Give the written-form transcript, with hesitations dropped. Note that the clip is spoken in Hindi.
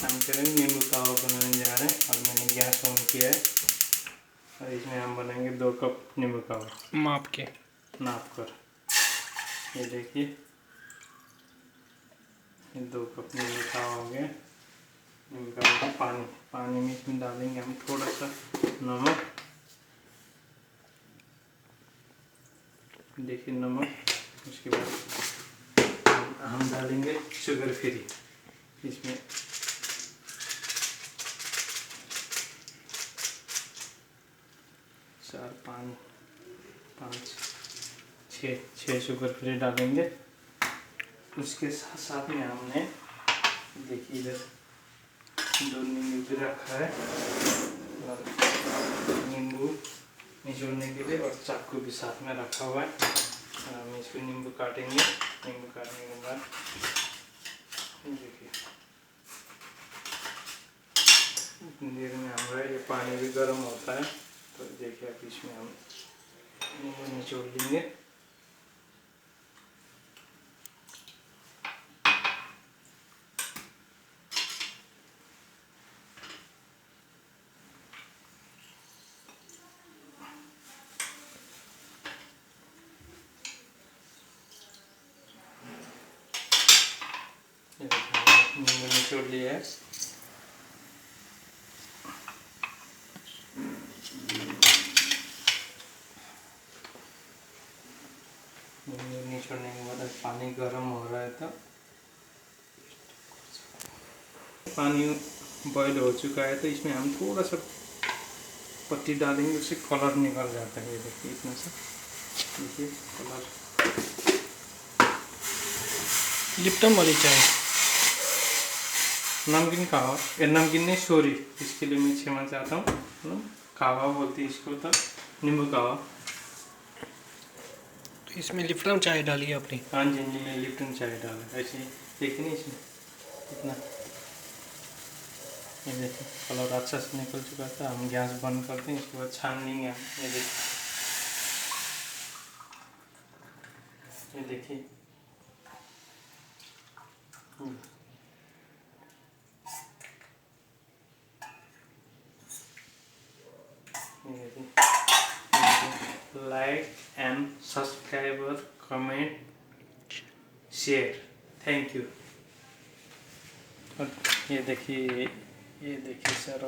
हम करेंगे नींबू कहवा बनाने जा रहे हैं और मैंने गैस ऑन किया है और इसमें हम बनाएंगे 2 कप नींबू कहवा नाप कर। ये देखिए, ये 2 कप नींबू कहवा हो गया। नींबू कहवा का पानी में इसमें डालेंगे हम थोड़ा सा नमक। देखिए नमक, उसके बाद हम डालेंगे शुगर फ्री इसमें। 4 5 6 शुगर फ्री डालेंगे। उसके साथ में हमने देखिए इधर 2 नींबू भी रखा है और नींबू निचोड़ने के लिए, और चाकू भी साथ में रखा हुआ है। और हम इसको नींबू काटेंगे। नींबू काटने के बाद देखिए इतनी देर में हमारा ये पानी भी गर्म होता है, तो देखिए अब इसमें हम नींबू निचोड़ लेंगे। नींबू निचोड़ लिया है। निचोड़ने के बाद पानी गर्म हो रहा है, तो पानी बॉईल हो चुका है, तो इसमें हम थोड़ा सा पत्ती डालेंगे, उससे कलर निकल जाता है। ये देखिए इतना सा, देखिए कलर। लिप्टन वाली चाय, नमकीन कहवा, ये नमकीन नहीं सॉरी, इसके लिए मैं क्षमा चाहता हूँ। कहवा बोलती है इसको, तो नींबू कहवा। तो इसमें लिप्टन चाय डाली है आपने? हाँ जी जी, मैं लिप्टन चाय डाला ऐसे ही। देखिए नहीं इसमें इतना, ये देखिए कलर अच्छा से निकल चुका था। हम गैस बंद करते हैं, इसके बाद छान लेंगे हम। ये देखिए like and subscriber, comment, share, thank you. और ये देखिए सर,